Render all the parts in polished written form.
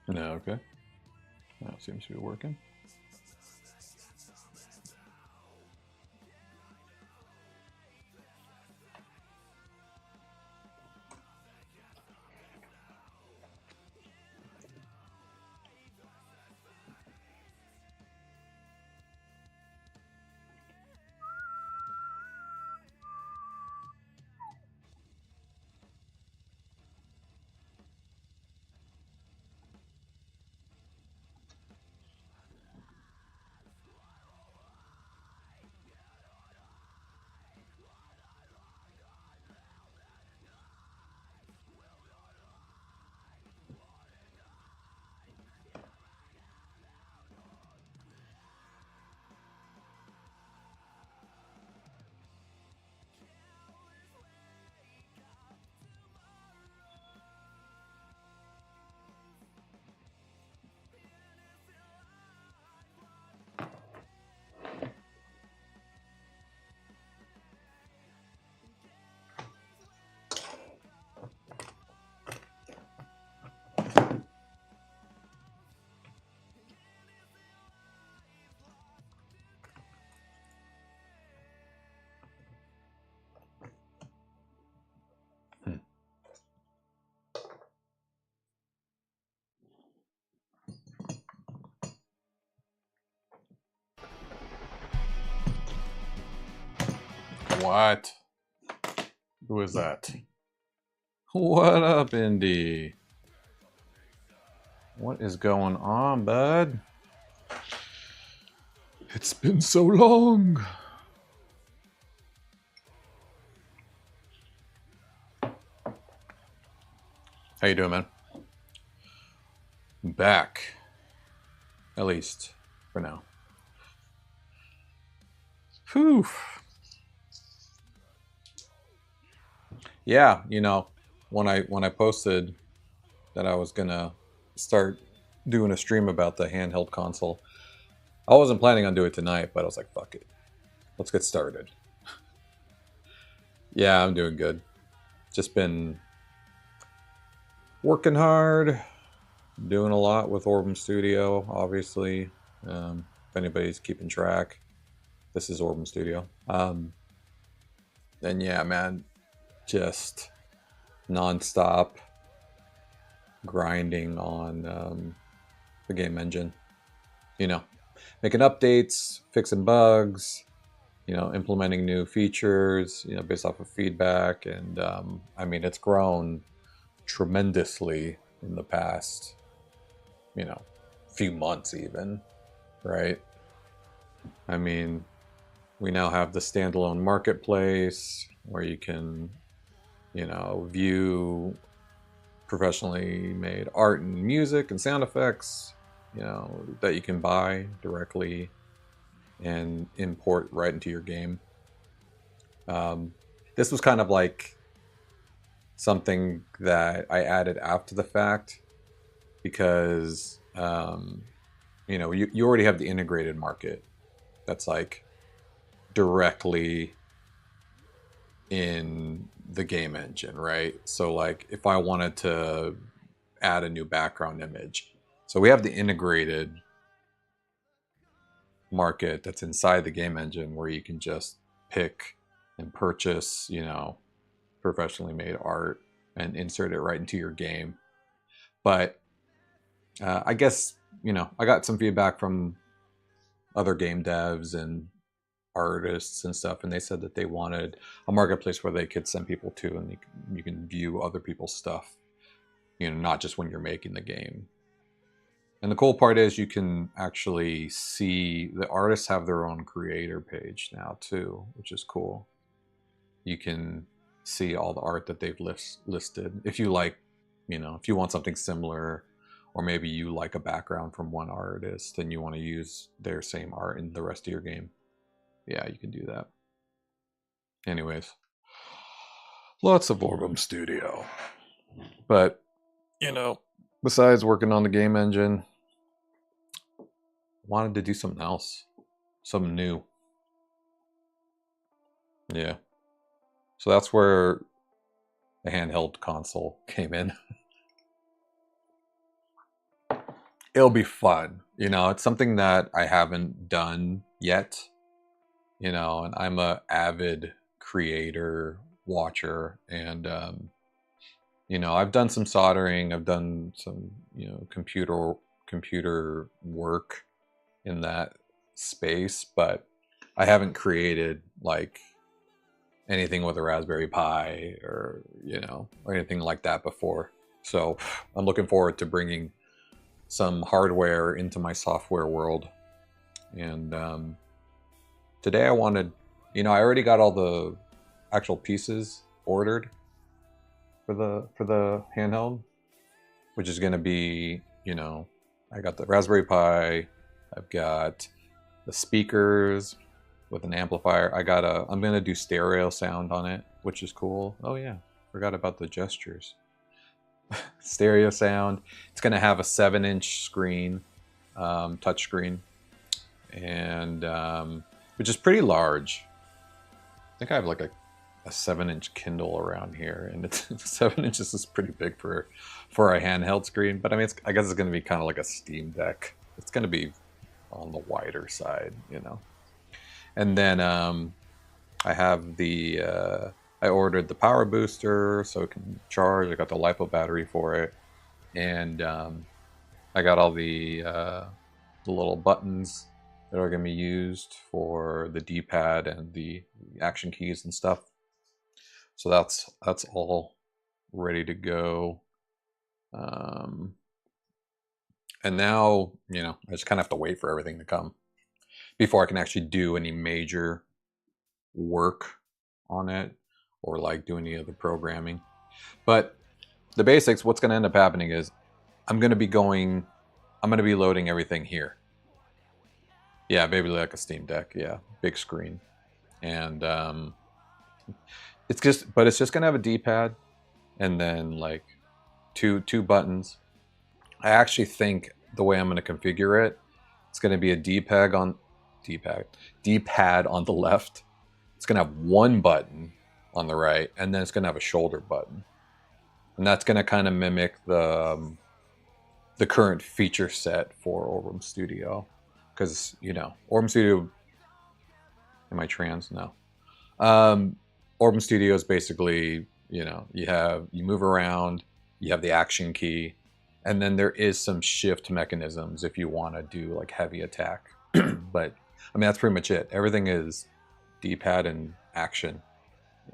No, okay. That seems to be working. What? Who is that? What up, Indy? What is going on, bud? It's been so long. How you doing, man? Back. At least for now. Whew. Yeah, you know, when I posted that I was gonna start doing a stream about the handheld console, I wasn't planning on doing it tonight, but I was like, fuck it. Let's get started. Yeah, I'm doing good. Just been working hard, doing a lot with Orbem Studio, obviously. If anybody's keeping track, this is Orbem Studio. And yeah, man, just nonstop grinding on the game engine. You know, making updates, fixing bugs, you know, implementing new features, you know, based off of feedback. And I mean, it's grown tremendously in the past, you know, few months even, right? I mean, we now have the standalone marketplace where you can, you know, view professionally made art and music and sound effects, you know, that you can buy directly and import right into your game. This was kind of like something that I added after the fact because, you know, you already have the integrated market that's like directly in the game engine, right? So like if I wanted to add a new background image, so we have the integrated market that's inside the game engine where you can just pick and purchase, you know, professionally made art and insert it right into your game. But I guess, you know, I got some feedback from other game devs and artists and stuff, and they said that they wanted a marketplace where they could send people to, and you can view other people's stuff, you know, not just when you're making the game. And the cool part is you can actually see the artists have their own creator page now too, which is cool. You can see all the art that they've listed. If you like, you know, if you want something similar, or maybe you like a background from one artist and you want to use their same art in the rest of your game, yeah, you can do that. Anyways, lots of Orbem Studio. But, you know, besides working on the game engine, I wanted to do something else, something new. Yeah. So that's where the handheld console came in. it'll be fun. You know, it's something that I haven't done yet. You know, and I'm a avid creator, watcher, and you know, I've done some soldering, I've done some, you know, computer work in that space, but I haven't created like anything with a Raspberry Pi or, you know, or anything like that before. So I'm looking forward to bringing some hardware into my software world. And today I wanted, you know, I already got all the actual pieces ordered for the handheld, which is going to be, you know, I got the Raspberry Pi, I've got the speakers with an amplifier. I'm going to do stereo sound on it, which is cool. Oh yeah, forgot about the gestures. Stereo sound. It's going to have a 7-inch screen, touch screen, and which is pretty large. I think I have like a 7-inch Kindle around here, and it's 7 inches is pretty big for a handheld screen. But I mean, I guess it's going to be kind of like a Steam Deck. It's going to be on the wider side, you know. And then I have the I ordered the power booster so it can charge. I got the LiPo battery for it, and I got all the little buttons that are going to be used for the D-pad and the action keys and stuff. So that's all ready to go. And now, you know, I just kind of have to wait for everything to come before I can actually do any major work on it or like do any of the programming. But the basics, what's going to end up happening is I'm going to be loading everything here. Yeah, maybe like a Steam Deck. Yeah, big screen. And it's just going to have a D-pad and then like two buttons. I actually think the way I'm going to configure it, it's going to be a D-pad on the left. It's going to have one button on the right, and then it's going to have a shoulder button. And that's going to kind of mimic the current feature set for Orbem Studio. Because, you know, Orbem Studio... Am I trans? No. Orbem Studio is basically, you know, you move around, you have the action key, and then there is some shift mechanisms if you want to do like heavy attack. But I mean, that's pretty much it. Everything is D-pad and action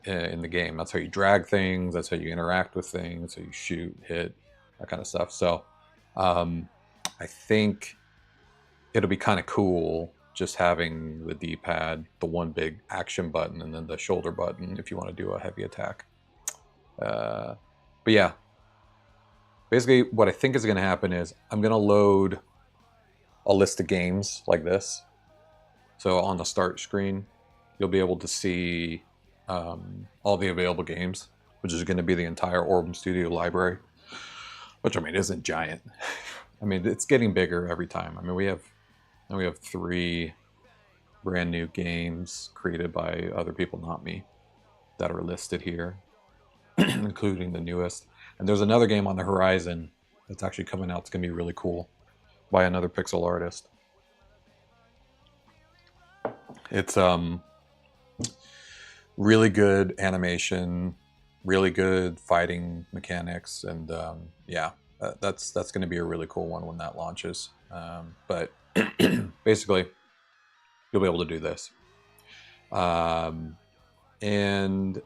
in the game. That's how you drag things. That's how you interact with things. How you shoot, hit, that kind of stuff. So I think it'll be kind of cool just having the D-pad, the one big action button, and then the shoulder button if you want to do a heavy attack. But yeah, basically what I think is going to happen is I'm going to load a list of games like this. So on the start screen, you'll be able to see all the available games, which is going to be the entire Orbem Studio library, which I mean isn't giant. I mean, it's getting bigger every time. I mean, we have 3 brand new games created by other people, not me, that are listed here, including the newest. And there's another game on the horizon that's actually coming out. It's going to be really cool, by another pixel artist. It's really good animation, really good fighting mechanics, and yeah, that's going to be a really cool one when that launches. But basically, you'll be able to do this, and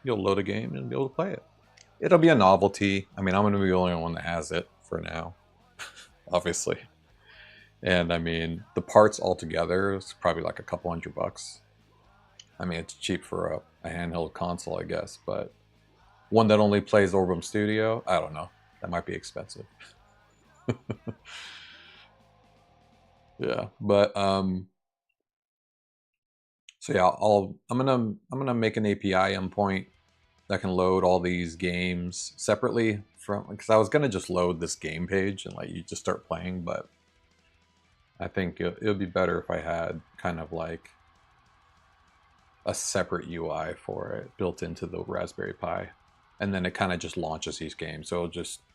you'll load a game and be able to play it. It'll be a novelty. I mean, I'm going to be the only one that has it for now, obviously. And I mean, the parts altogether is probably like a couple $100. I mean, it's cheap for a handheld console, I guess, but one that only plays Orbem Studio, I don't know. That might be expensive. Yeah, but so yeah, I'm gonna make an API endpoint that can load all these games separately from, because I was gonna just load this game page and like you just start playing, but I think it would be better if I had kind of like a separate UI for it built into the Raspberry Pi, and then it kind of just launches these games. So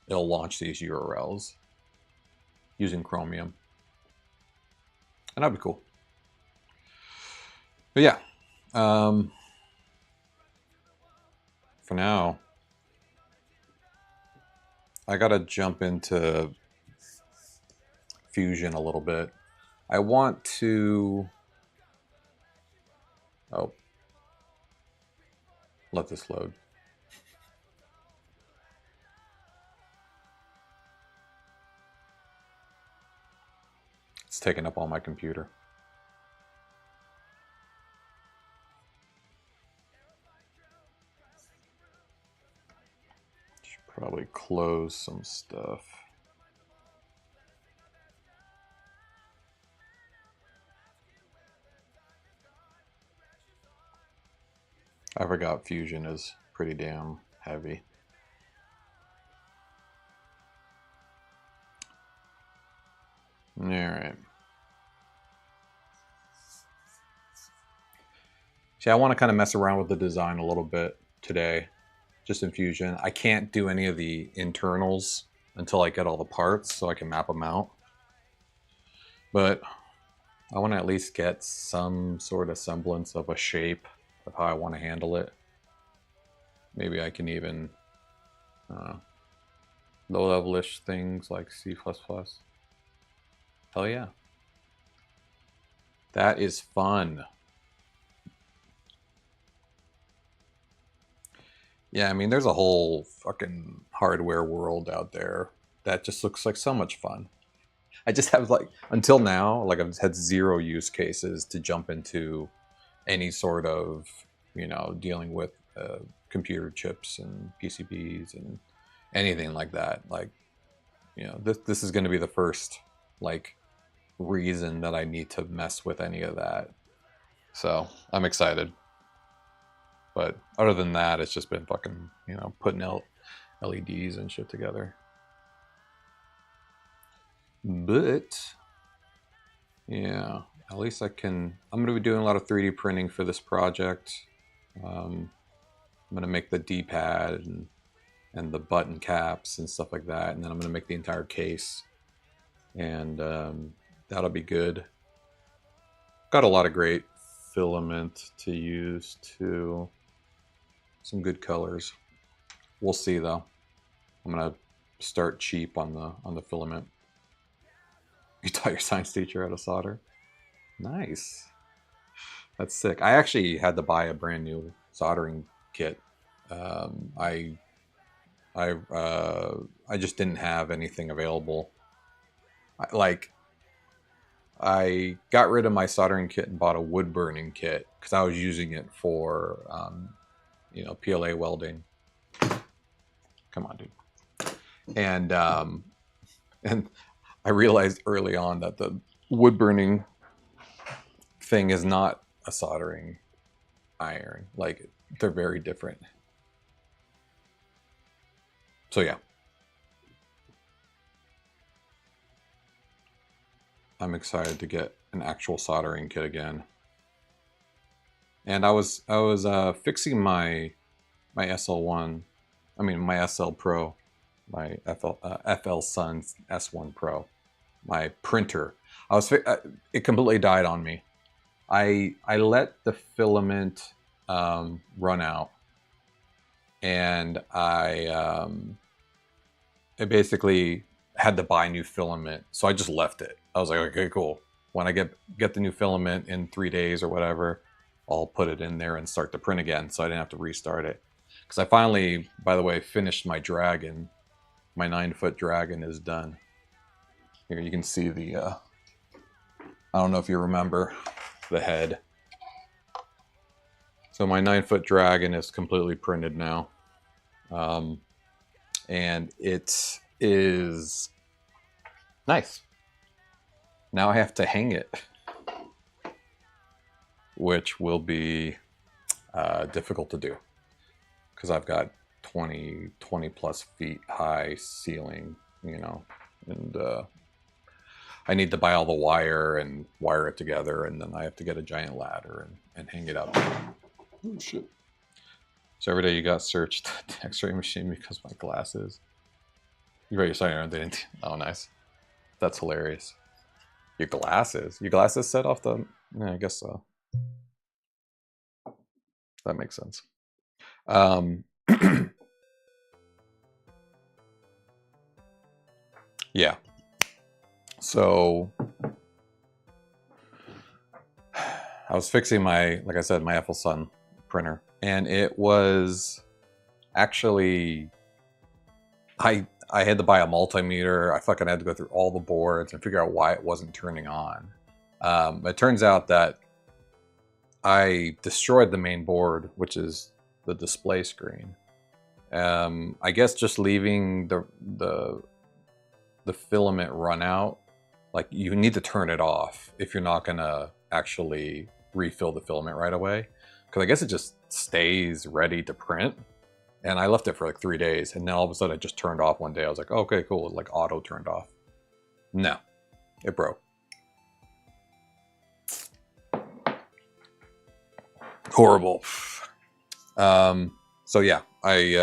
it'll launch these URLs. using chromium. And that'd be cool. But yeah, for now, I gotta jump into Fusion a little bit. I want to... Oh. Let this load. It's taking up all my computer. Should probably close some stuff. I forgot Fusion is pretty damn heavy. All right. See, I want to kind of mess around with the design a little bit today, just in Fusion. I can't do any of the internals until I get all the parts so I can map them out. But I want to at least get some sort of semblance of a shape of how I want to handle it. Maybe I can even low-level-ish things like C++. Hell yeah. That is fun. Yeah, I mean, there's a whole fucking hardware world out there that just looks like so much fun. I just have, like, until now, like, I've had zero use cases to jump into any sort of, you know, dealing with computer chips and PCBs and anything like that. Like, you know, this is going to be the first, like, reason that I need to mess with any of that. So I'm excited. But other than that, it's just been fucking, you know, putting out LEDs and shit together. But yeah, at least I'm going to be doing a lot of 3D printing for this project. I'm going to make the D-pad and the button caps and stuff like that. And then I'm going to make the entire case. And that'll be good. Got a lot of great filament to use too. Some good colors. We'll see though. I'm going to start cheap on the filament. You taught your science teacher how to solder? Nice. That's sick. I actually had to buy a brand new soldering kit. I just didn't have anything available. I got rid of my soldering kit and bought a wood burning kit because I was using it for you know, PLA welding. Come on, dude. And I realized early on that the wood burning thing is not a soldering iron. Like, they're very different. So yeah, I'm excited to get an actual soldering kit again. And I was fixing my SL1, I mean my SL Pro, my FL Sun S1 Pro, my printer. It completely died on me. I let the filament run out, and I basically had to buy new filament, so I just left it. I was like, okay, cool. When I get the new filament in 3 days or whatever, I'll put it in there and start to print again, so I didn't have to restart it. Because I finally, by the way, finished my dragon. My 9-foot dragon is done. Here you can see the, I don't know if you remember, the head. So my 9-foot dragon is completely printed now. And it is nice. Now I have to hang it, which will be difficult to do because I've got 20 plus feet high ceiling, you know, and I need to buy all the wire and wire it together, and then I have to get a giant ladder and hang it up. Oh shit. So every day you got searched the x-ray machine because my glasses. You ready to sign around, didn't you? Oh, nice. That's hilarious. Your glasses. Your glasses set off the... Yeah, I guess so. That makes sense. Yeah. So I was fixing my, like I said, my Sun printer, and it was actually, I had to buy a multimeter. I fucking had to go through all the boards and figure out why it wasn't turning on. It turns out that I destroyed the main board, which is the display screen. I guess just leaving the filament run out, like you need to turn it off if you're not gonna actually refill the filament right away, because I guess it just stays ready to print. And I left it for like 3 days, and then all of a sudden it just turned off one day. I was like, okay, cool. It like auto turned off. No, it broke. Horrible. So yeah, I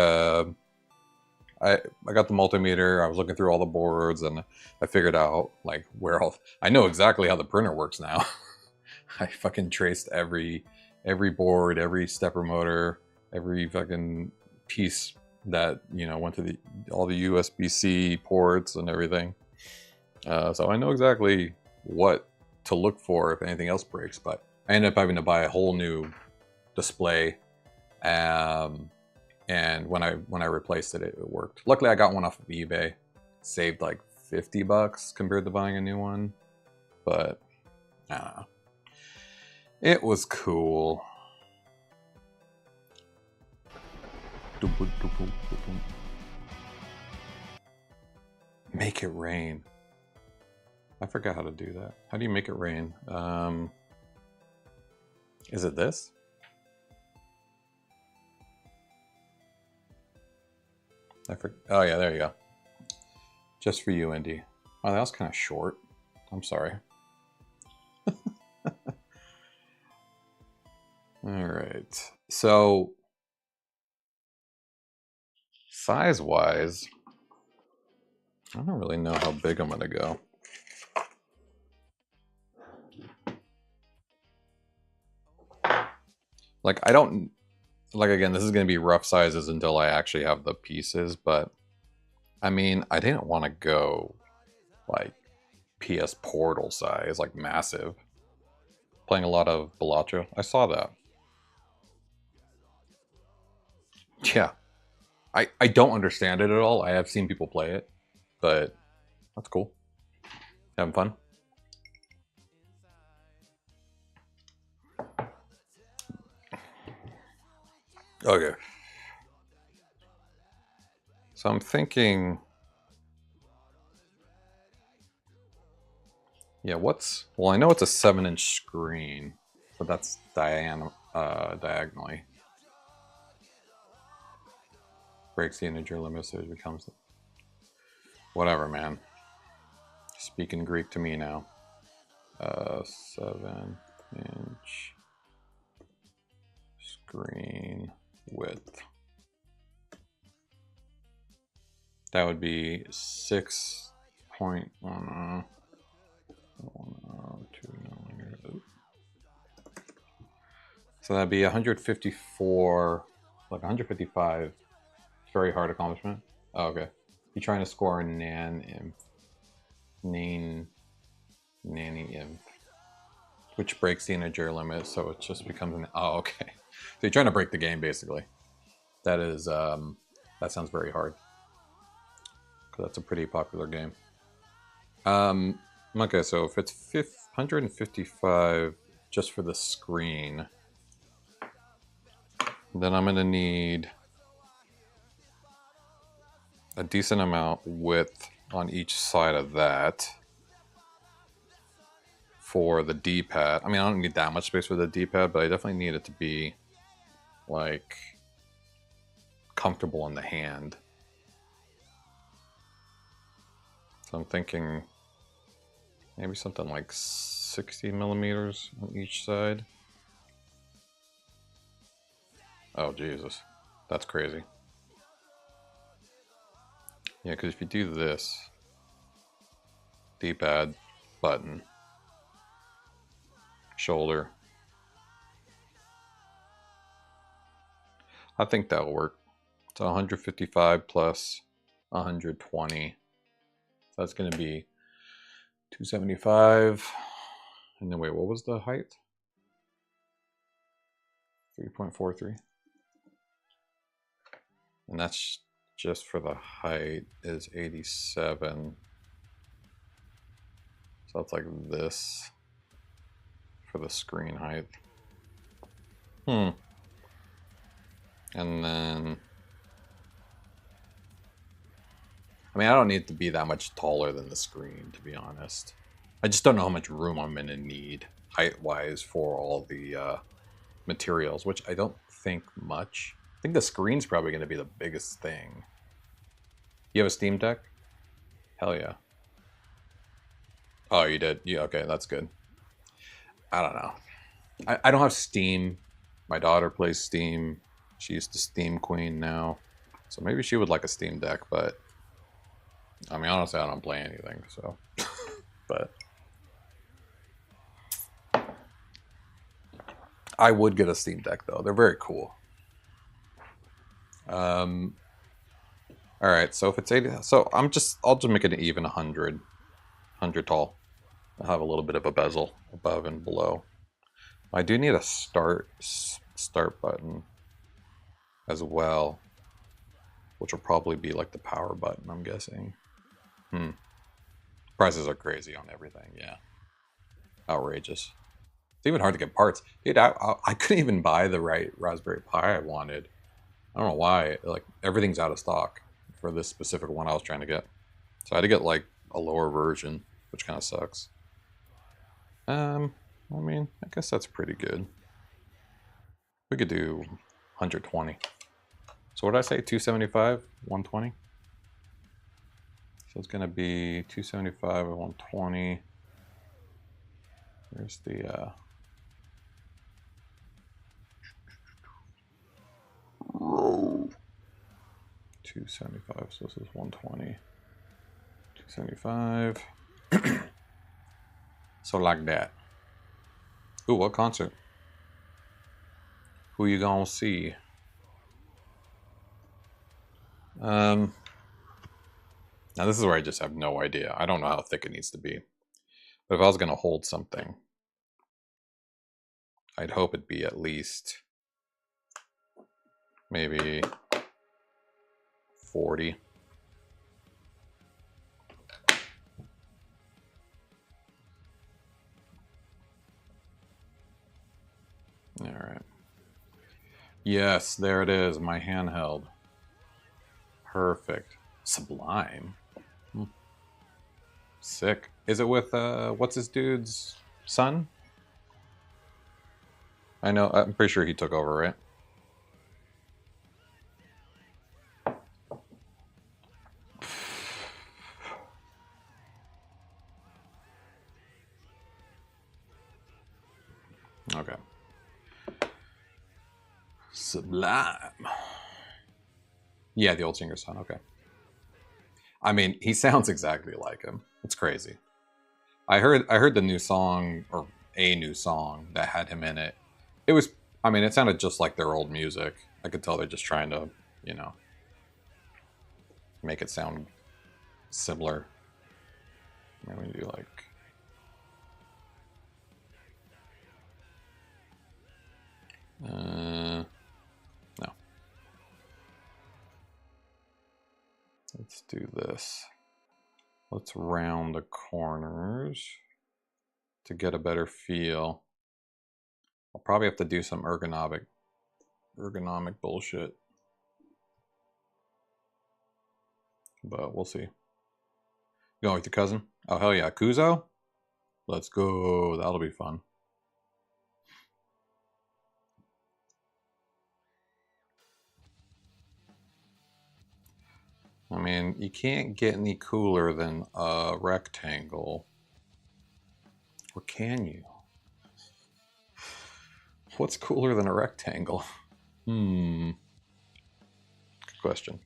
got the multimeter. I was looking through all the boards, and I figured out like where all... I know exactly how the printer works now. I fucking traced every board, every stepper motor, every fucking piece that, you know, went to all the USB-C ports and everything. So I know exactly what to look for if anything else breaks. But I ended up having to buy a whole new display. And when I replaced it, it worked. Luckily, I got one off of eBay. Saved like $50 compared to buying a new one. But I don't know. It was cool. Make it rain. I forgot how to do that. How do you make it rain? Is it this? Oh yeah, there you go. Just for you, Indy. Oh, that was kind of short. I'm sorry. All right. So size-wise, I don't really know how big I'm gonna go. Like, I don't... Like, again, this is going to be rough sizes until I actually have the pieces, but I mean, I didn't want to go like PS Portal size, like massive. Playing a lot of Balatro. I saw that. Yeah. I don't understand it at all. I have seen people play it, but that's cool. Having fun. Okay. So I'm thinking... Yeah, what's... Well, I know it's a 7-inch screen, but that's diagonally. Breaks the integer limit, so it becomes... Whatever, man. Speaking Greek to me now. 7-inch screen width. That would be 6.102 millimeters. So that'd be 154, like 155. It's very hard accomplishment. Oh, okay. You're trying to score a nanny inf, which breaks the integer limit, so it just becomes an... Oh, okay. So you're trying to break the game, basically. That is, that sounds very hard. Because that's a pretty popular game. Okay, so if it's 155 just for the screen, then I'm gonna need a decent amount width on each side of that for the D-pad. I mean, I don't need that much space for the D-pad, but I definitely need it to be like comfortable in the hand. So I'm thinking maybe something like 60 millimeters on each side. Oh, Jesus. That's crazy. Yeah, because if you do this... D-pad, button, shoulder. I think that'll work. It's 155 plus 120. So that's going to be 275. And then wait, what was the height? 3.43. And that's just for the height is 87. So it's like this for the screen height. And then, I mean, I don't need to be that much taller than the screen, to be honest. I just don't know how much room I'm going to need height-wise for all the materials, which I don't think much. I think the screen's probably going to be the biggest thing. You have a Steam Deck? Hell yeah. Oh, you did? Yeah, okay, that's good. I don't know. I don't have Steam. My daughter plays Steam. She's the Steam queen now. So maybe she would like a Steam Deck, but I mean, honestly, I don't play anything, so. But I would get a Steam Deck, though. They're very cool. All right, so if it's 80, so I'll just make it an even 100 tall. I'll have a little bit of a bezel above and below. I do need a start button as well, which will probably be like the power button, I'm guessing. Prices are crazy on everything, yeah. Outrageous. It's even hard to get parts. Dude, I couldn't even buy the right Raspberry Pi I wanted. I don't know why. Like, everything's out of stock for this specific one I was trying to get. So I had to get like a lower version, which kind of sucks. I mean, I guess that's pretty good. We could do 120. So what did I say? 275, 120? So it's gonna be 275 and 120. There's the 275, so this is 120. 275. So like that. Ooh, what concert? Who you gonna see? Now this is where I just have no idea. I don't know how thick it needs to be. But if I was gonna hold something, I'd hope it'd be at least maybe 40. All right. Yes, there it is, my handheld. Perfect. Sublime. Sick. Is it with, what's his dude's son? I know, I'm pretty sure he took over, right? Okay. Sublime. Yeah, the old singer's son, okay. I mean, he sounds exactly like him. It's crazy. I heard the new song, or a new song that had him in it. It was, I mean, it sounded just like their old music. I could tell they're just trying to, you know, make it sound similar. Maybe do like, no. Let's do this. Let's round the corners to get a better feel. I'll probably have to do some ergonomic bullshit. But we'll see. You going with your cousin? Oh, hell yeah. Kuzo? Let's go. That'll be fun. I mean, you can't get any cooler than a rectangle. Or can you? What's cooler than a rectangle? Good question.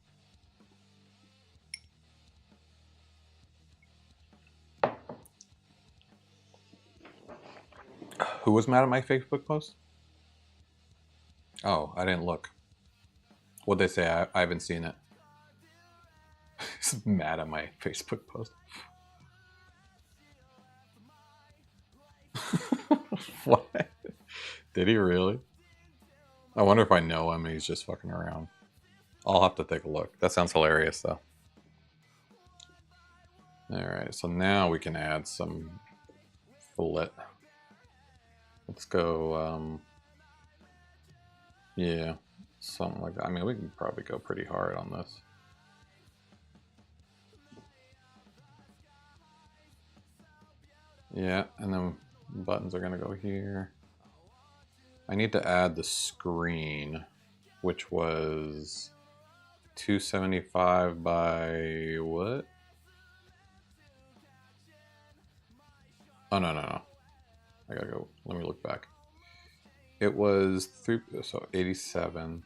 Who was mad at my Facebook post? Oh, I didn't look. What'd they say? I haven't seen it. He's mad at my Facebook post. What? Did he really? I wonder if I know him and he's just fucking around. I'll have to take a look. That sounds hilarious, though. Alright, so now we can add some fillet. Let's go, yeah, something like that. I mean, we can probably go pretty hard on this. Yeah, and then buttons are gonna go here. I need to add the screen, which was 275 by what? Oh, no. I gotta go, let me look back. It was 87,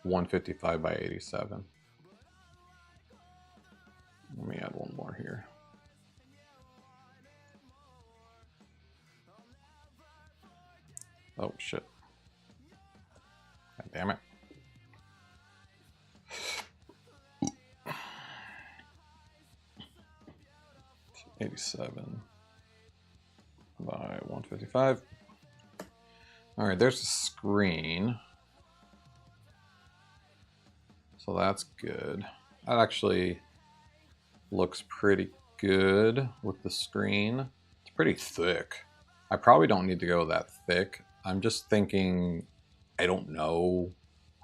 155 by 87. Let me add one more here. Oh shit. God damn it. $87 by 155. All right, there's the screen. So that's good. That actually looks pretty good with the screen. It's pretty thick. I probably don't need to go that thick. I'm just thinking, I don't know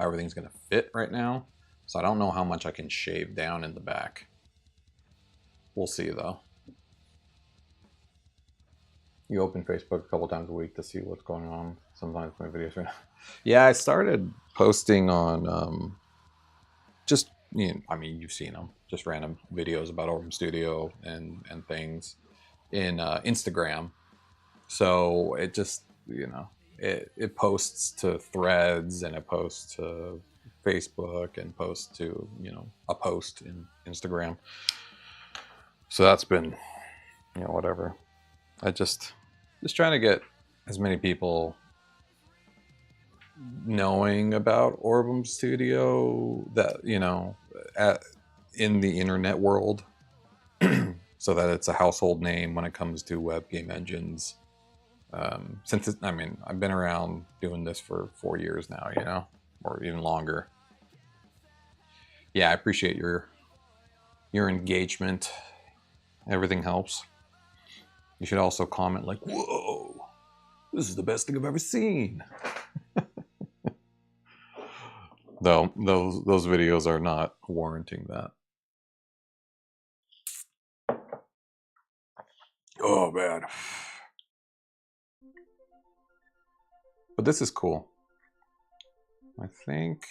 how everything's gonna fit right now. So I don't know how much I can shave down in the back. We'll see though. You open Facebook a couple times a week to see what's going on. Sometimes my videos are... Yeah, I started posting on just, you know, I mean, you've seen them, just random videos about Orbem Studio and things in Instagram. So it just, you know, it posts to threads and it posts to Facebook and posts to, you know, a post in Instagram. So that's been, you know, whatever. I just trying to get as many people knowing about Orbem Studio that, you know, in the internet world, so that it's a household name when it comes to web game engines. Since I mean, I've been around doing this for 4 years now, you know, or even longer. Yeah, I appreciate your engagement. Everything helps. You should also comment like, "Whoa, this is the best thing I've ever seen." Though those videos are not warranting that. Oh man. But this is cool. I think,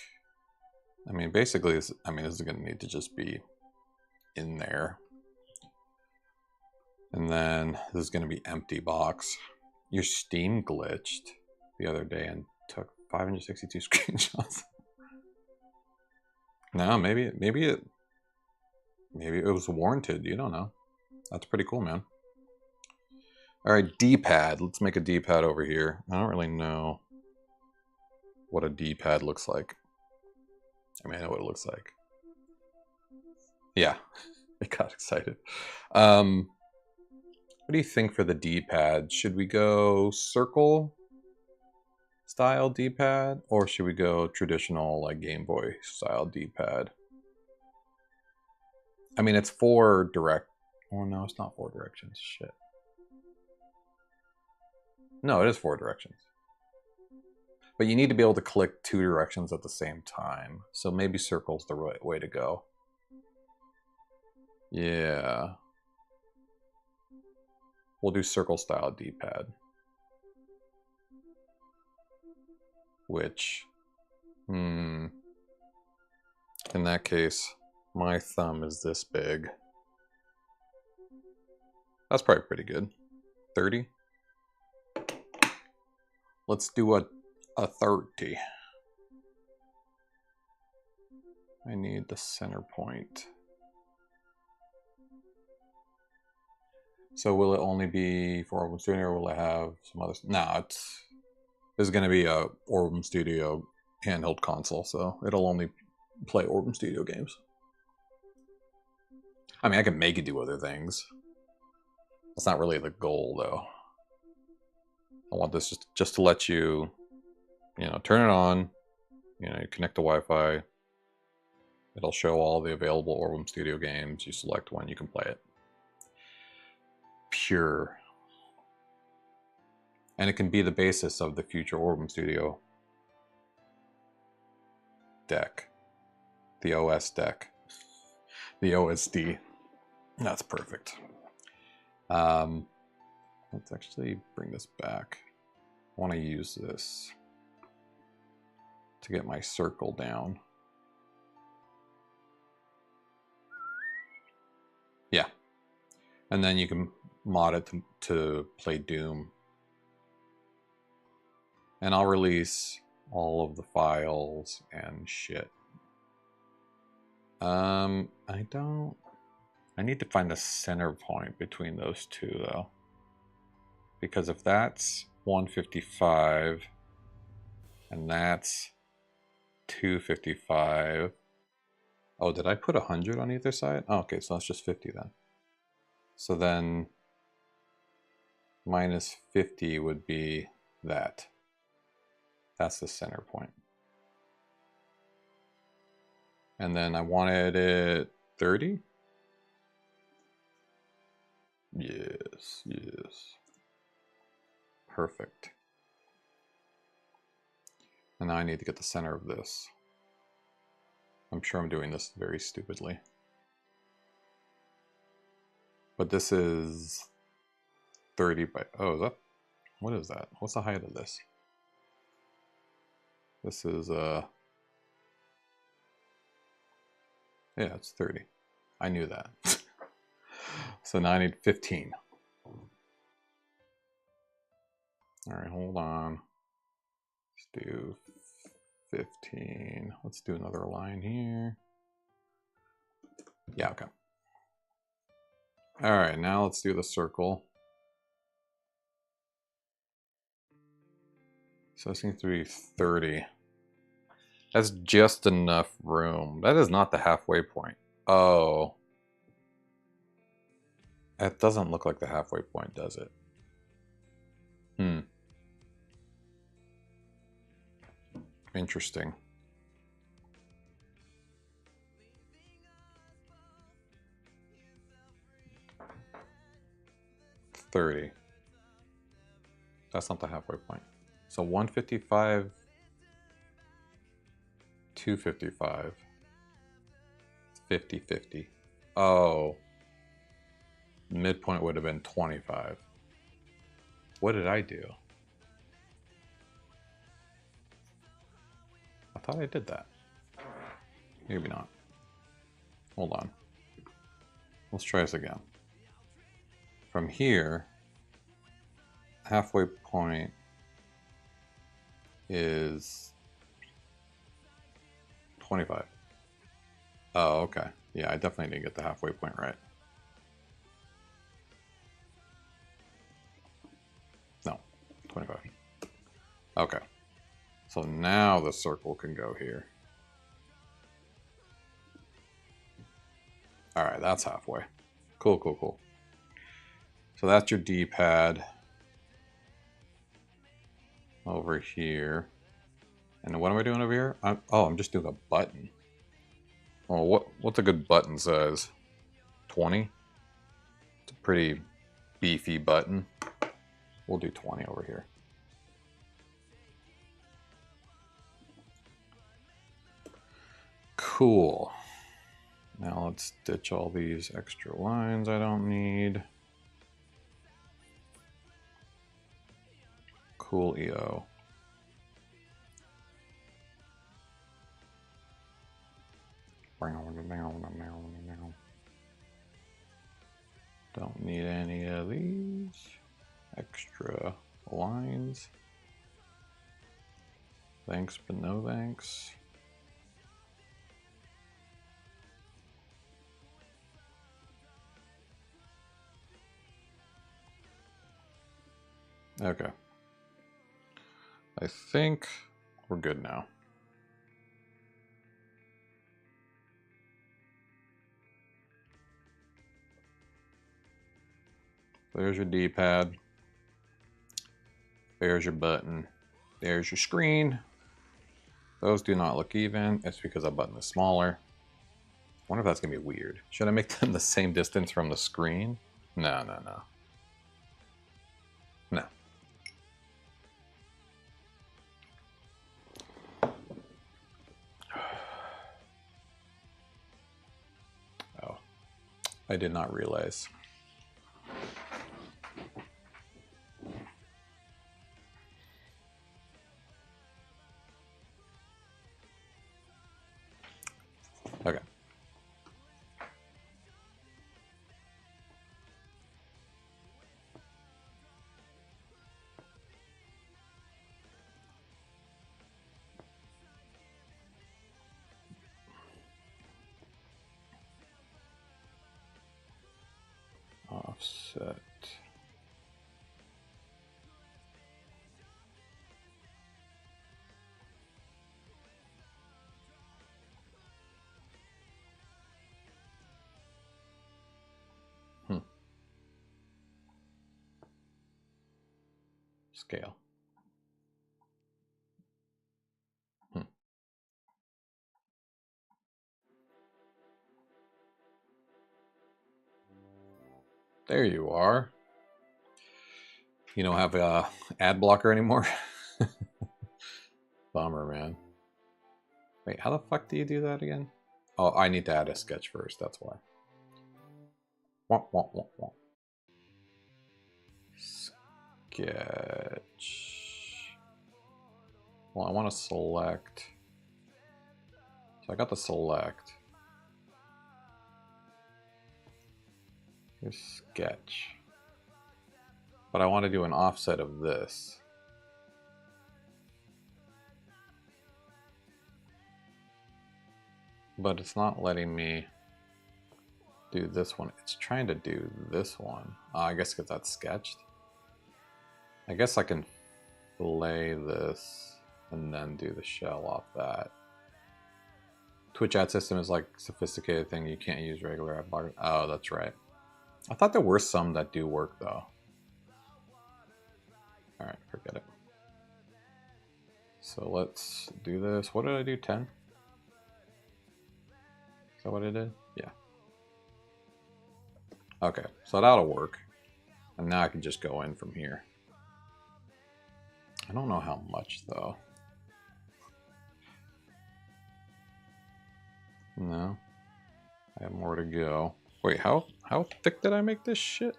I mean, basically, this is going to need to just be in there. And then this is going to be empty box. Your Steam glitched the other day and took 562 screenshots. No, maybe it was warranted. You don't know. That's pretty cool, man. All right, D-pad. Let's make a D-pad over here. I don't really know what a D-pad looks like. I mean, I know what it looks like. Yeah, I got excited. What do you think for the D-pad? Should we go circle style D-pad, or should we go traditional like Game Boy style D-pad? I mean, it's 4 direct. Oh no, it's not 4 directions. Shit. No, it is 4 directions. But you need to be able to click 2 directions at the same time. So maybe circle's the right way to go. Yeah. We'll do circle style D-pad. Which, in that case, my thumb is this big. That's probably pretty good. 30? Let's do a 30. I need the center point. So will it only be for Orbem Studio, or will it have some other? No, it's going to be a Orbem Studio handheld console, so it'll only play Orbem Studio games. I mean, I can make it do other things. That's not really the goal, though. I want this just to let you, turn it on. You connect to Wi-Fi. It'll show all the available Orbem Studio games. You select one, you can play it. Pure. And it can be the basis of the future Orbem Studio deck. The OS deck. The OSD. That's perfect. Let's actually bring this back. I want to use this to get my circle down. Yeah. And then you can mod it to play Doom. And I'll release all of the files and shit. I need to find the center point between those two, though. Because if that's 155 and that's 255. Oh, did I put 100 on either side? Oh, okay, so that's just 50 then. So then minus 50 would be that. That's the center point. And then I wanted it 30. Yes, yes. Perfect. And now I need to get the center of this. I'm sure I'm doing this very stupidly. But this is 30 by, oh, is that, what is that? What's the height of this? This is, yeah, it's 30. I knew that. So now I need 15. All right, hold on. Let's do 15. Let's do another line here. Yeah, okay. All right, now let's do the circle. So it seems to be 30. That's just enough room. That is not the halfway point. Oh. It doesn't look like the halfway point, does it? Interesting. $30. That's not the halfway point. So 155, 255, 50, 50. Oh. Midpoint would have been 25. What did I do? I thought I did that. Maybe not. Hold on. Let's try this again. From here, halfway point is 25. Oh, okay. Yeah, I definitely didn't get the halfway point right. No, 25. Okay. So now the circle can go here. All right, that's halfway. Cool, cool, cool. So that's your D-pad over here. And what am I doing over here? I'm just doing a button. Oh, what's a good button size? 20? It's a pretty beefy button. We'll do 20 over here. Cool. Now let's ditch all these extra lines I don't need. Cool EO. Don't need any of these extra lines. Thanks, but no thanks. Okay. I think we're good now. There's your D-pad. There's your button. There's your screen. Those do not look even. It's because that button is smaller. I wonder if that's going to be weird. Should I make them the same distance from the screen? No, no, no. No. Oh, I did not realize. Okay. Offset. Scale. There you are. You don't have a ad blocker anymore? Bummer, man. Wait, how the fuck do you do that again? Oh, I need to add a sketch first, that's why. Wah, wah, wah, wah. Sketch. Well, I want to select. So I got the select. Here's sketch. But I want to do an offset of this. But it's not letting me do this one. It's trying to do this one. I guess because that's sketched. I guess I can fillet this and then do the shell off that. Twitch ad system is like a sophisticated thing. You can't use regular ad blocker. Oh, that's right. I thought there were some that do work though. All right, forget it. So let's do this. What did I do? 10? Is that what I did? Yeah. Okay, so that'll work. And now I can just go in from here. I don't know how much though. No. I have more to go. Wait, how thick did I make this shit?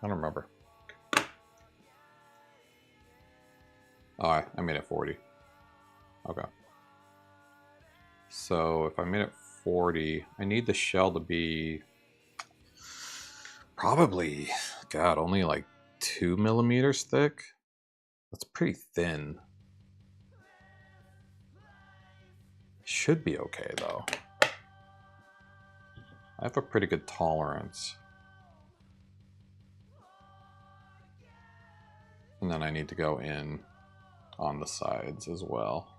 I don't remember. Oh, I made it 40. Okay. So if I made it 40, I need the shell to be probably, God, only like 2 millimeters thick. That's pretty thin. Should be okay though. I have a pretty good tolerance. And then I need to go in on the sides as well.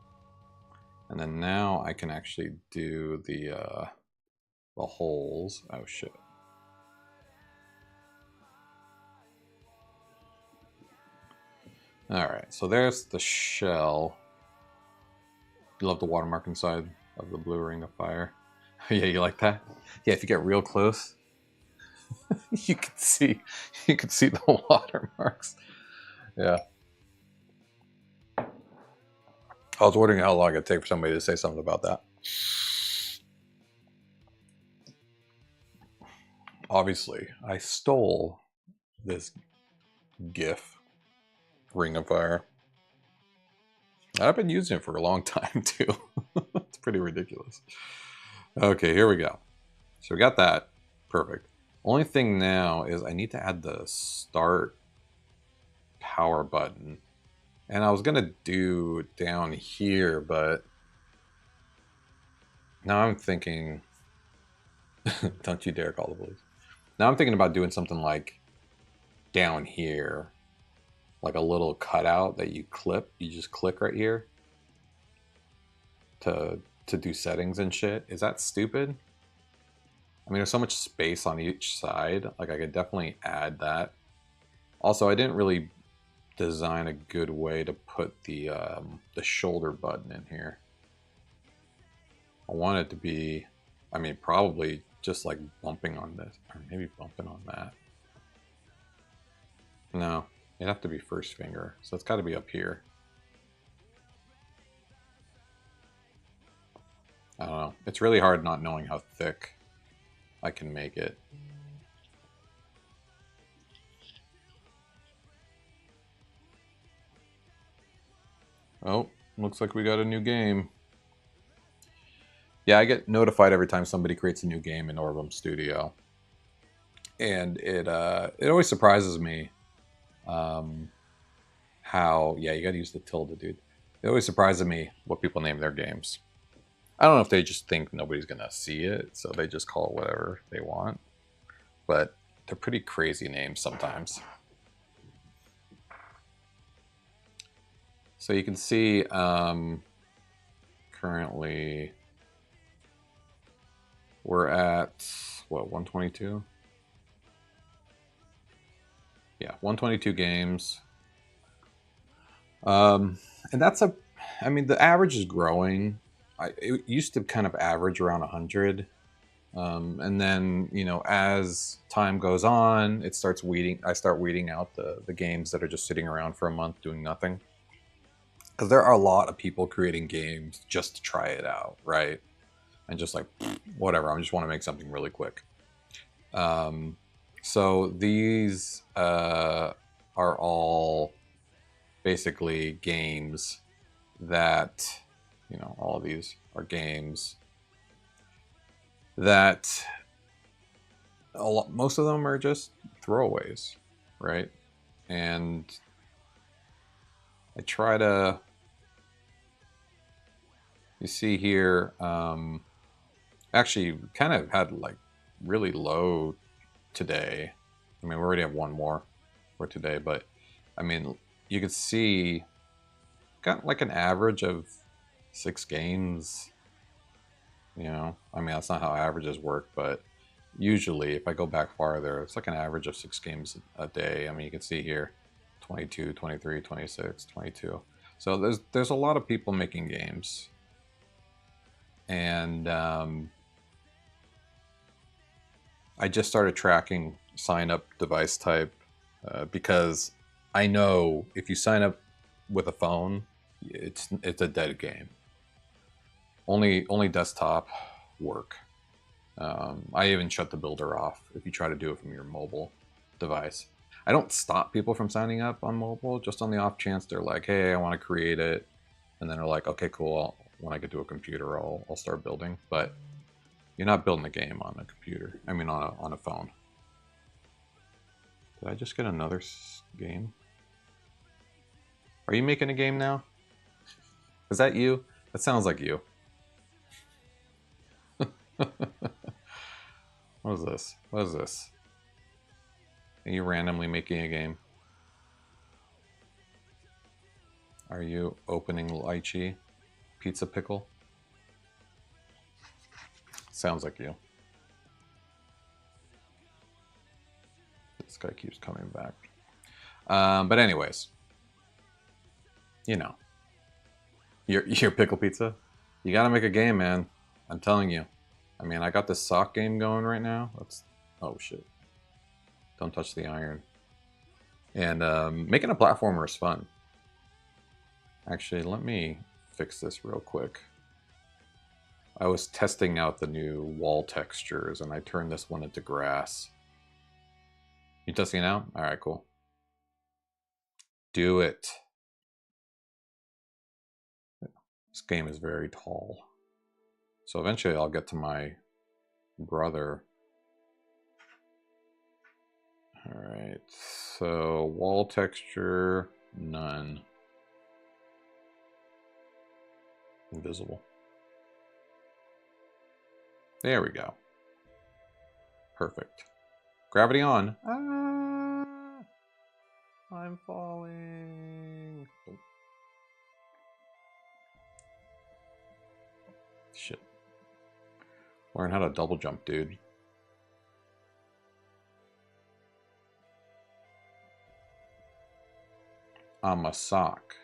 And then now I can actually do the holes. Oh shit. All right, so there's the shell. You love the watermark inside of the blue ring of fire. Yeah, you like that? Yeah, if you get real close, you can see the watermarks. Yeah. I was wondering how long it'd take for somebody to say something about that. Obviously, I stole this GIF, Ring of Fire. I've been using it for a long time too. It's pretty ridiculous. Okay, here we go. So we got that. Perfect. Only thing now is I need to add the start power button. And I was gonna do down here, but now I'm thinking, don't you dare call the police. Now I'm thinking about doing something like down here, like a little cutout that you clip. You just click right here to do settings and shit. Is that stupid? I mean, there's so much space on each side. Like, I could definitely add that. Also, I didn't really design a good way to put the shoulder button in here. I want it to be, I mean, probably just like bumping on this, or maybe bumping on that. No, it'd have to be first finger, so it's got to be up here. I don't know. It's really hard not knowing how thick I can make it. Oh, looks like we got a new game. Yeah, I get notified every time somebody creates a new game in Orbem Studio. And it always surprises me how, yeah, you gotta use the tilde, dude. It always surprises me what people name their games. I don't know if they just think nobody's gonna see it, so they just call it whatever they want. But they're pretty crazy names sometimes. So you can see currently we're at, what, 122? Yeah, 122 games. And that's I mean, the average is growing. It used to kind of average around 100. And then, you know, as time goes on, it starts weeding. I start weeding out the games that are just sitting around for a month doing nothing. Because there are a lot of people creating games just to try it out, right? And just like, whatever, I just want to make something really quick. So these are all basically games that, you know, all of these are games that most of them are just throwaways, right? And I try to, you see here, actually kind of had like really low today. I mean, we already have one more for today, but I mean, you could see got like an average of 6 games. You know, I mean, that's not how averages work, but usually if I go back farther, it's like an average of 6 games a day. I mean, you can see here 22, 23, 26, 22. So there's a lot of people making games. And I just started tracking sign up device type because I know if you sign up with a phone, it's a dead game. Only desktop work. I even shut the builder off if you try to do it from your mobile device. I don't stop people from signing up on mobile, just on the off chance they're like, hey, I want to create it. And then they're like, okay, cool. When I get to a computer, I'll start building. But you're not building a game on a computer. I mean, on a phone. Did I just get another game? Are you making a game now? Is that you? That sounds like you. What is this? What is this? Are you randomly making a game? Are you opening lychee? Pizza pickle? Sounds like you. This guy keeps coming back. But anyways, you know, your pickle pizza. You gotta make a game, man. I'm telling you. I mean, I got this sock game going right now. Oh shit! Don't touch the iron. And making a platformer is fun. Actually, let me fix this real quick. I was testing out the new wall textures, and I turned this one into grass. You testing it out? All right, cool. Do it. This game is very tall. So eventually I'll get to my brother. All right, so wall texture, none. Invisible. There we go. Perfect. Gravity on. I'm falling. Oh. Shit. Learn how to double jump, dude. I'm a sock.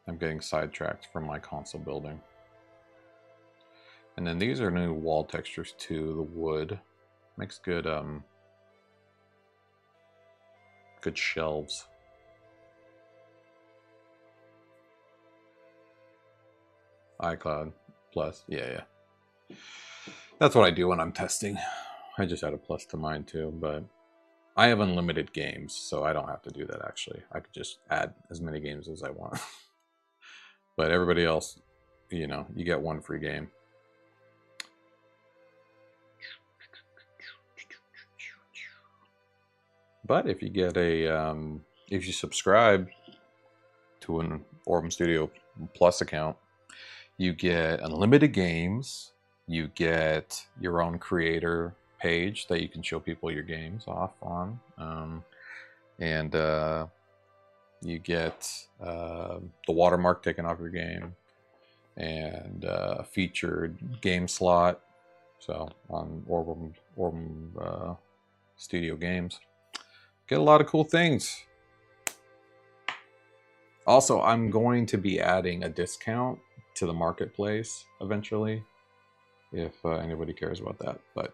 I'm getting sidetracked from my console building. And then these are new wall textures too. The wood makes good good shelves. iCloud Plus, yeah. That's what I do when I'm testing. I just add a plus to mine too, but I have unlimited games, so I don't have to do that actually. I could just add as many games as I want. But everybody else, you know, you get one free game. But if you get a, if you subscribe to an Orbem Studio Plus account, you get unlimited games. You get your own creator page that you can show people your games off on, and you get the watermark taken off your game, and a featured game slot. So on Orbem Studio Games, get a lot of cool things. Also, I'm going to be adding a discount to the marketplace eventually, if anybody cares about that. But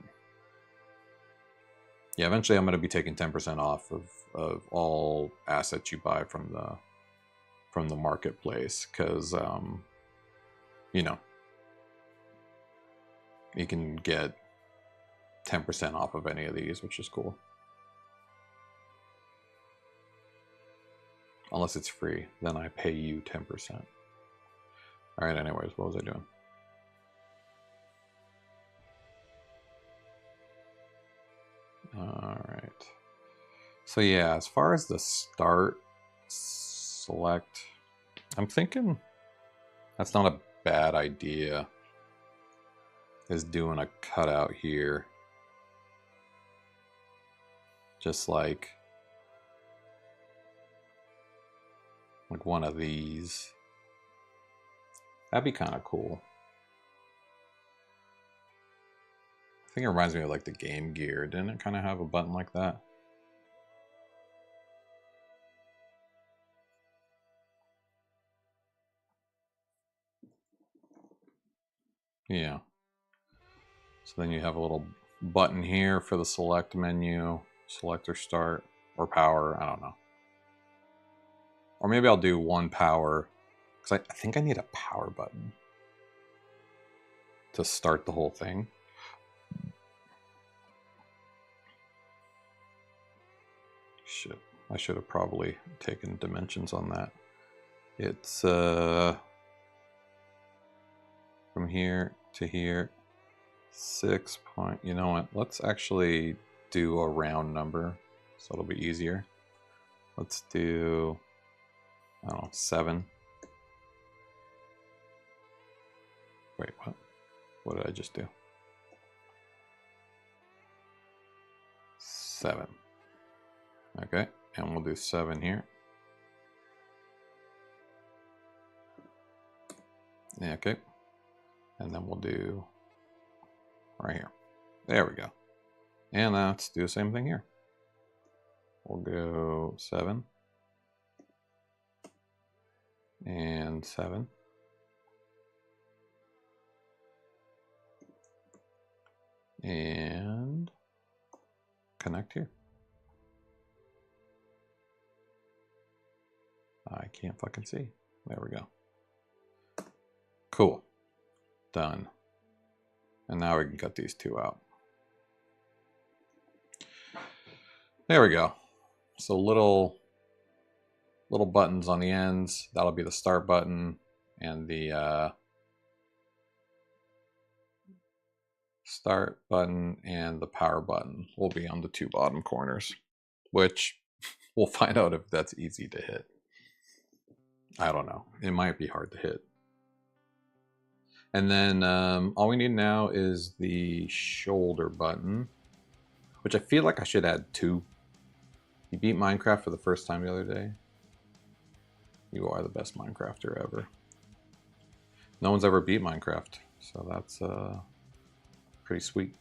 yeah, eventually I'm going to be taking 10% off of all assets you buy from the marketplace, because you know, you can get 10% off of any of these, which is cool. Unless it's free, then I pay you 10%. All right, anyways, what was I doing? All right. So yeah, as far as the start select, I'm thinking that's not a bad idea, is doing a cutout here. Just like one of these. That'd be kind of cool. I think it reminds me of like the Game Gear. Didn't it kind of have a button like that? Yeah. So then you have a little button here for the select menu, select or start, or power, I don't know. Or maybe I'll do one power, because I think I need a power button to start the whole thing. Shit, I should have probably taken dimensions on that. It's from here to here, 6 point, you know what, let's actually do a round number so it'll be easier. Let's do, I don't know, 7. Wait, what? What did I just do? 7. Okay, and we'll do 7 here. Yeah, okay. And then we'll do right here. There we go. And let's do the same thing here. We'll go 7. And 7. And connect here. I can't fucking see. There we go. Cool. Done. And now we can cut these two out. There we go. So little buttons on the ends. That'll be the start button, and the start button and the power button will be on the 2 bottom corners, which we'll find out if that's easy to hit. I don't know. It might be hard to hit. And then all we need now is the shoulder button. which I feel like I should add 2. You beat Minecraft for the first time the other day. You are the best Minecrafter ever. No one's ever beat Minecraft, so that's pretty sweet.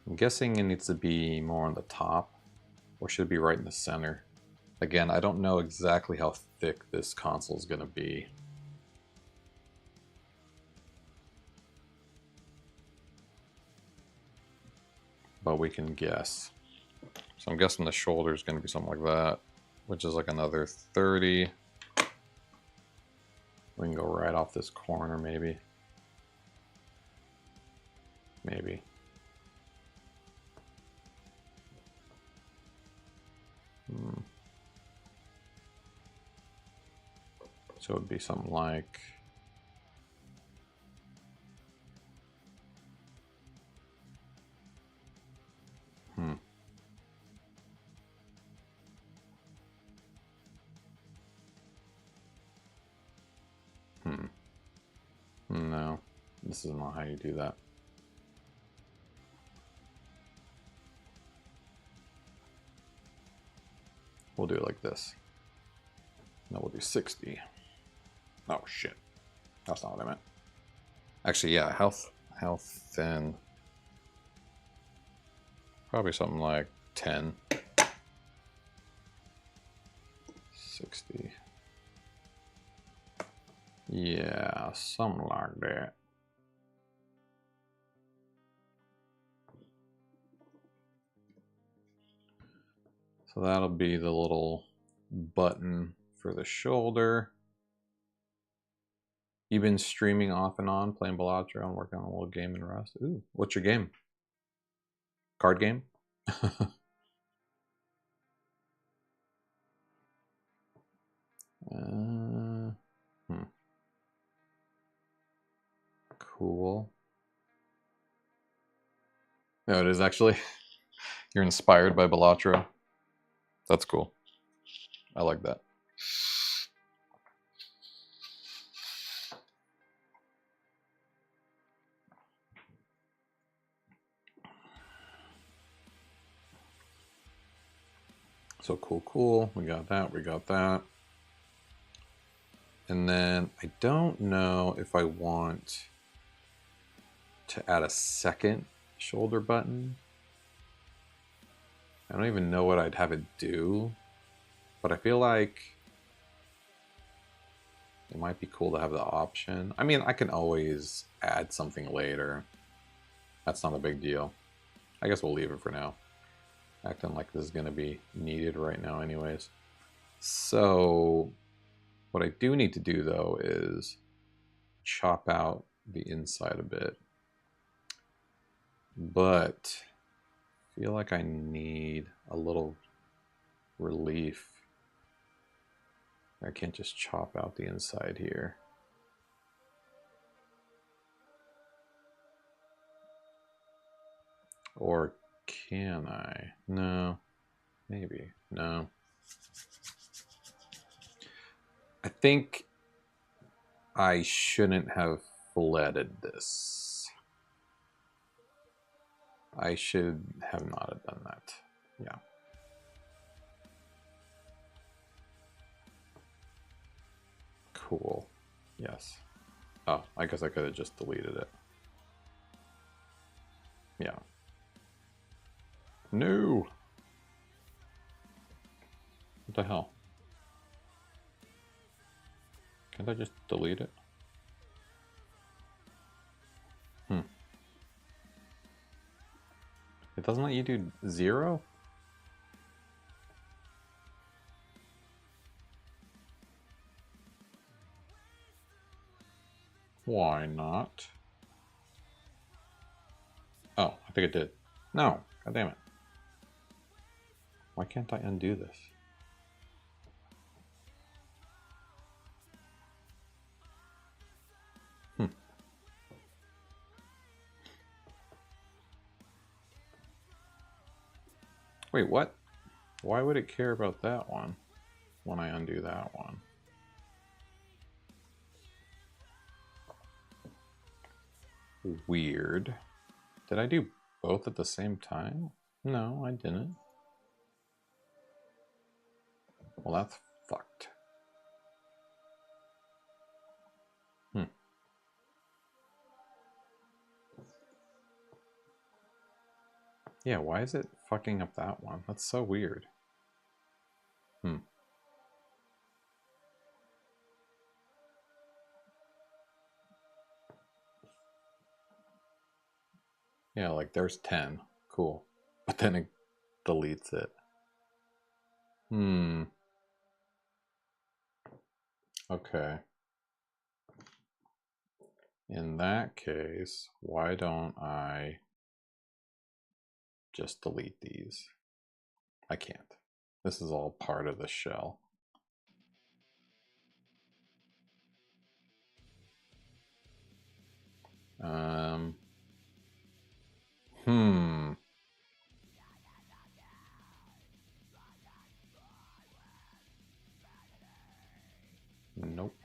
I'm guessing it needs to be more on the top, or should it be right in the center? Again, I don't know exactly how thick this console is going to be. But we can guess. So I'm guessing the shoulder is going to be something like that, which is like another 30. We can go right off this corner, maybe. Maybe. So it would be something like... No, this is not how you do that. We'll do it like this. No, we'll do 60. Oh shit. That's not what I meant. Actually, yeah, how thin? Probably something like 10. 60. Yeah, something like that. So that'll be the little button for the shoulder. You've been streaming off and on, playing Balatro and working on a little game in Rust. Ooh, what's your game? Card game? Cool. No, it is actually. You're inspired by Balatro. That's cool. I like that. So cool. We got that. And then I don't know if I want to add a second shoulder button. I don't even know what I'd have it do, but I feel like it might be cool to have the option. I mean, I can always add something later. That's not a big deal. I guess we'll leave it for now. Acting like this is going to be needed right now anyways. So what I do need to do though is chop out the inside a bit. But I feel like I need a little relief. I can't just chop out the inside here. Or can I? No. Maybe. No. I think I shouldn't have fletted this. I should have not have done that. Yeah. Cool. Yes. Oh, I guess I could have just deleted it. Yeah. No! What the hell? Can't I just delete it? It doesn't let you do 0? Why not? Oh, I think it did. No, god damn it. Why can't I undo this? Wait, what? Why would it care about that one when I undo that one? Weird. Did I do both at the same time? No, I didn't. Well, that's fucked. Yeah, why is it fucking up that one? That's so weird. Yeah, like there's 10. Cool. But then it deletes it. Okay. In that case, why don't I just delete these? I can't. This is all part of the shell. Nope.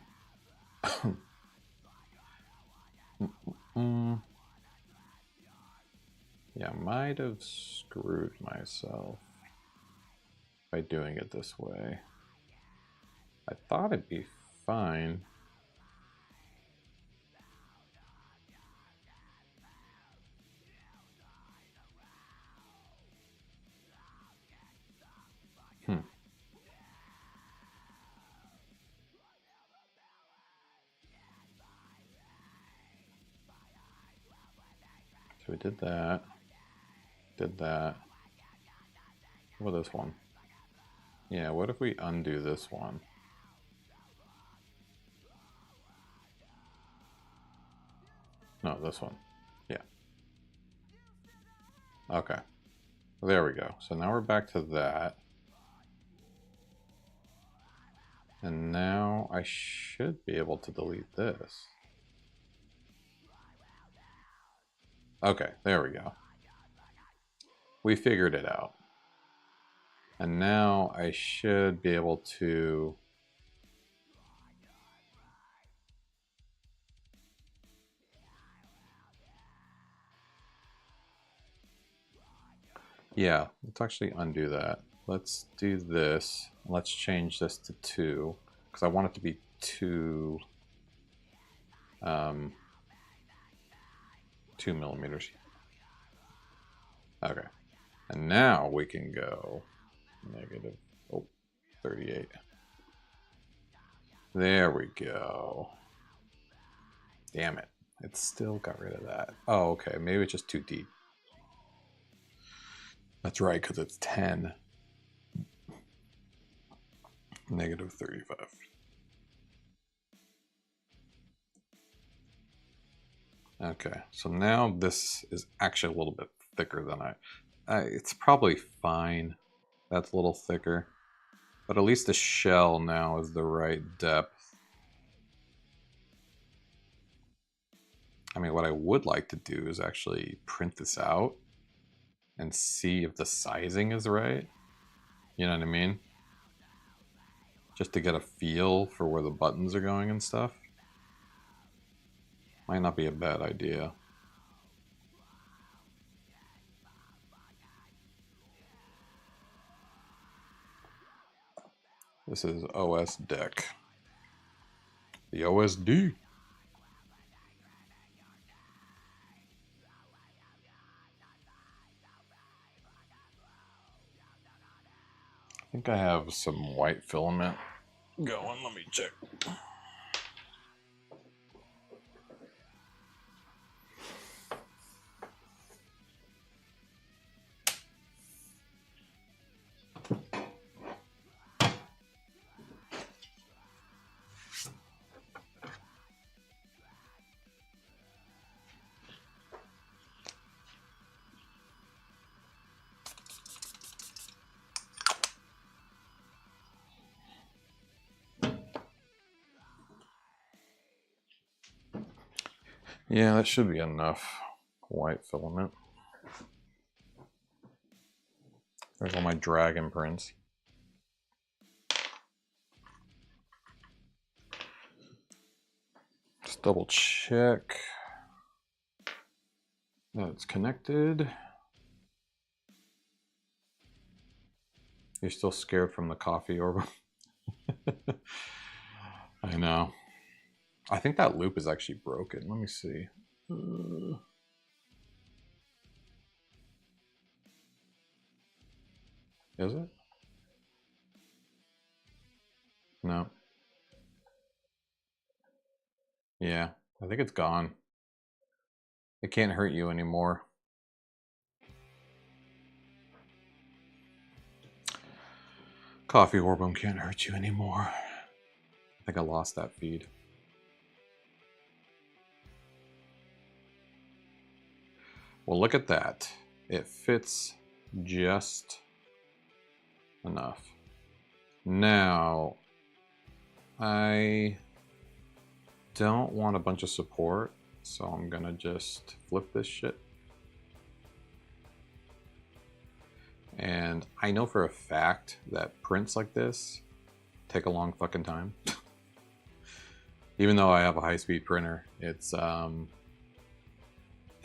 Yeah, might have screwed myself by doing it this way. I thought it'd be fine. So we did that. Did that. What this one? Yeah, what if we undo this one? No, this one. Yeah. Okay. There we go. So now we're back to that. And now I should be able to delete this. Okay, there we go. We figured it out. And now I should be able to... Yeah, let's actually undo that. Let's do this. Let's change this to 2, because I want it to be 2 millimeters. Okay. And now we can go negative 38. There we go. Damn it. It still got rid of that. Oh, okay. Maybe it's just too deep. That's right, because it's 10. Negative 35. Okay, so now this is actually a little bit thicker than it's probably fine. That's a little thicker. But at least the shell now is the right depth. I mean, what I would like to do is actually print this out and see if the sizing is right. You know what I mean? Just to get a feel for where the buttons are going and stuff. Might not be a bad idea. This is OS deck. The OSD. I think I have some white filament going. Let me check. Yeah, that should be enough white filament. There's all my dragon prints. Just double check that it's connected. You're still scared from the coffee, Orbem? I know. I think that loop is actually broken. Let me see. Is it? No. Yeah, I think it's gone. It can't hurt you anymore. Coffee Orbem can't hurt you anymore. I think I lost that feed. Well, look at that. It fits just enough. Now, I don't want a bunch of support, so I'm gonna just flip this shit. And I know for a fact that prints like this take a long fucking time. Even though I have a high-speed printer, it's I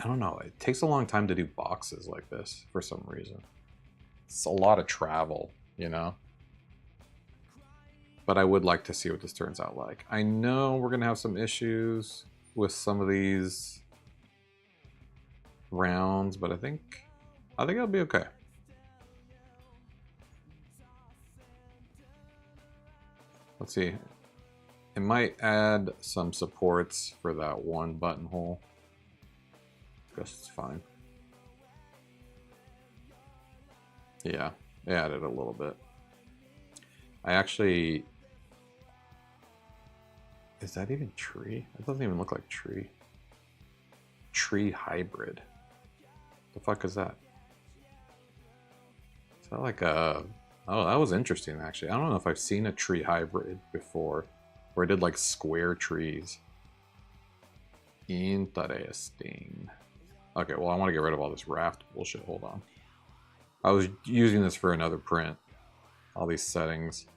don't know, it takes a long time to do boxes like this for some reason. It's a lot of travel, you know? But I would like to see what this turns out like. I know we're gonna have some issues with some of these rounds, but I think it'll be okay. Let's see. It might add some supports for that one buttonhole. Guess it's fine. Yeah, it added a little bit. I actually... Is that even tree? It doesn't even look like tree. Tree hybrid. The fuck is that? Is that like a... Oh, that was interesting actually. I don't know if I've seen a tree hybrid before where it did like square trees. Interesting. Okay, well I want to get rid of all this raft bullshit. Hold on. I was using this for another print. All these settings.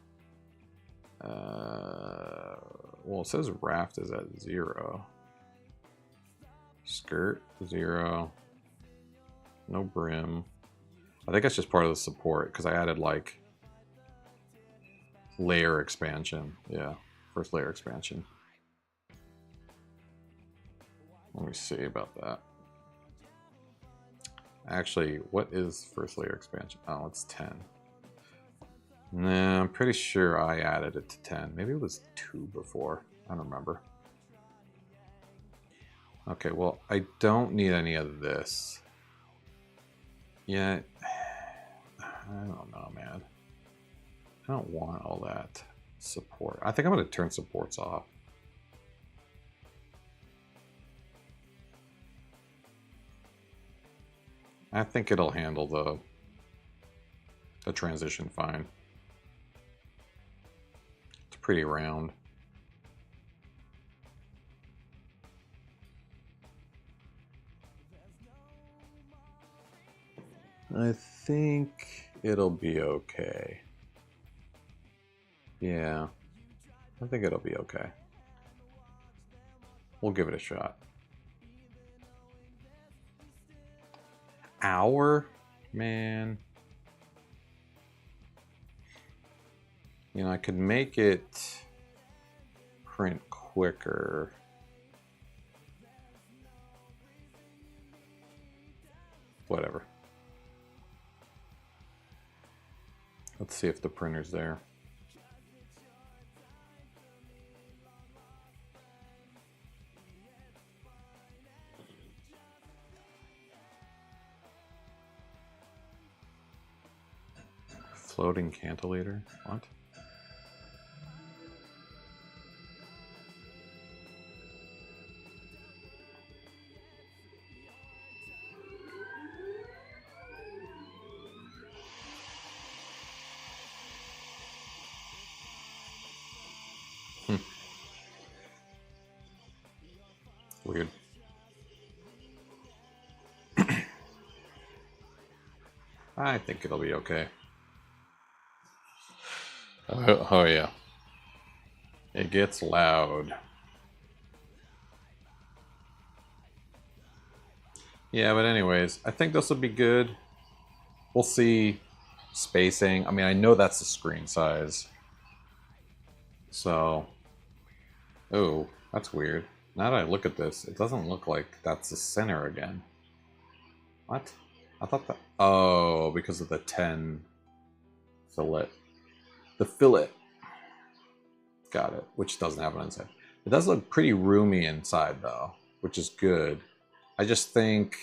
Well, it says raft is at 0. Skirt 0. No brim. I think that's just part of the support because I added like layer expansion. Yeah, first layer expansion. Let me see about that. Actually, what is first layer expansion? Oh, it's 10. Nah, I'm pretty sure I added it to 10. Maybe it was 2 before. I don't remember. Okay, well, I don't need any of this. Yet, I don't know, man. I don't want all that support. I think I'm going to turn supports off. I think it'll handle the transition fine. It's pretty round. I think it'll be okay. Yeah, I think it'll be okay. We'll give it a shot. Hour? Man. You know, I could make it print quicker. Whatever. Let's see if the printer's there. Floating cantilever? What? Weird. I think it'll be okay. Oh yeah. It gets loud. Yeah, but anyways, I think this will be good. We'll see spacing. I mean, I know that's the screen size. So, oh, that's weird. Now that I look at this, it doesn't look like that's the center again. What? I thought that... Oh, because of the 10 fillet. The fillet. Got it. Which doesn't have an inside. It does look pretty roomy inside, though, which is good. I just think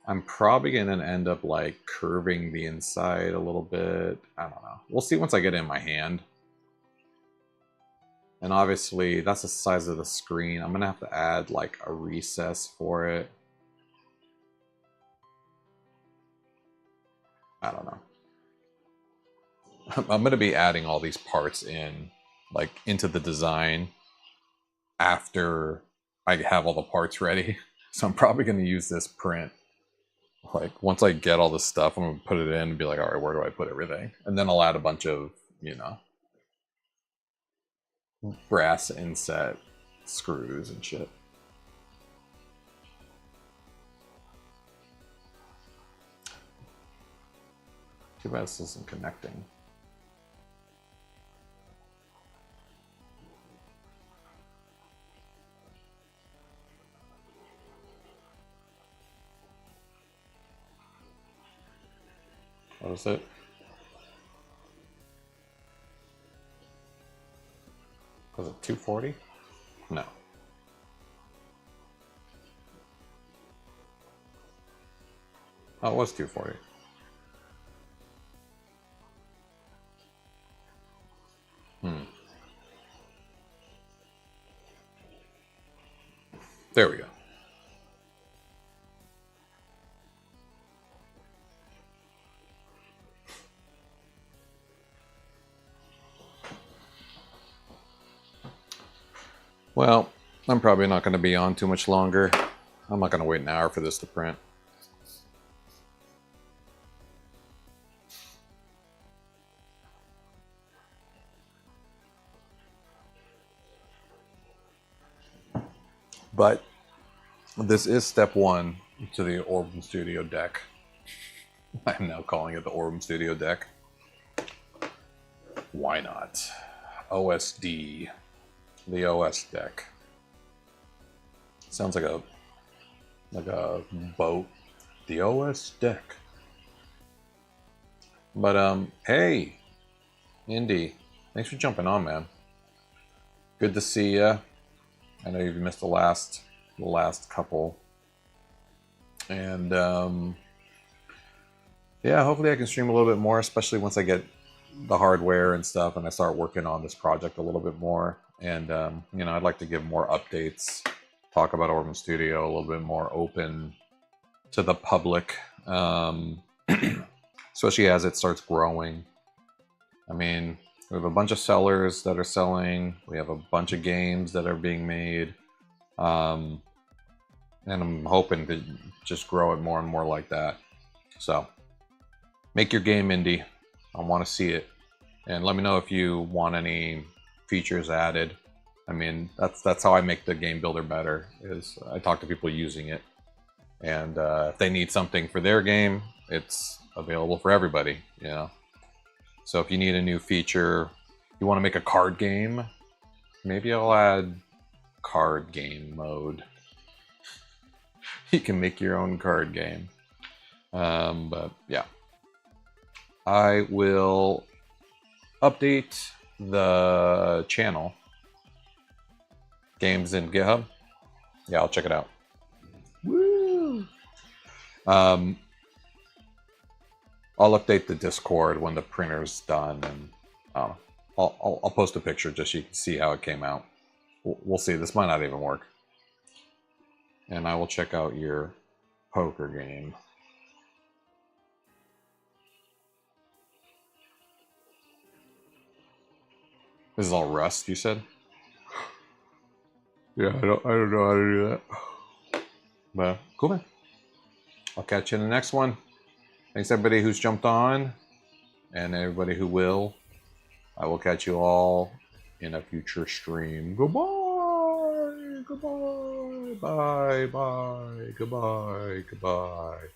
I'm probably going to end up, like, curving the inside a little bit. I don't know. We'll see once I get it in my hand. And obviously, that's the size of the screen. I'm going to have to add, like, a recess for it. I don't know. I'm going to be adding all these parts in, like, into the design after I have all the parts ready. So I'm probably going to use this print. Like, once I get all this stuff, I'm going to put it in and be like, all right, where do I put everything? And then I'll add a bunch of, you know, brass inset screws and shit. Too bad this isn't connecting. What is it? Was it 240? No. Oh, it was 240. There we go. Well, I'm probably not going to be on too much longer. I'm not going to wait an hour for this to print. But this is step one to the Orbem Studio deck. I'm now calling it the Orbem Studio deck. Why not? OSD. The OS deck. Sounds like a boat. The OS deck. But hey, Indy, thanks for jumping on, man. Good to see ya. I know you've missed the last couple, and yeah, hopefully I can stream a little bit more, especially once I get the hardware and stuff, and I start working on this project a little bit more. And you know, I'd like to give more updates, talk about Orbem Studio a little bit more open to the public, especially as it starts growing. I mean, we have a bunch of sellers that are selling. We have a bunch of games that are being made. And I'm hoping to just grow it more and more like that. So, make your game indie. I want to see it. And let me know if you want any features added. I mean, that's how I make the game builder better, is I talk to people using it. And if they need something for their game, it's available for everybody, you know. So if you need a new feature, you want to make a card game, maybe I'll add card game mode. You can make your own card game. But yeah, I will update the channel. Games in GitHub. Yeah, I'll check it out. Woo! I'll update the Discord when the printer's done, and I'll post a picture just so you can see how it came out. We'll see. This might not even work. And I will check out your poker game. This is all Rust, you said? Yeah, I don't know how to do that. But cool, man. I'll catch you in the next one. Thanks everybody who's jumped on, and everybody who will. I will catch you all in a future stream. Goodbye, goodbye, bye, bye, goodbye, goodbye.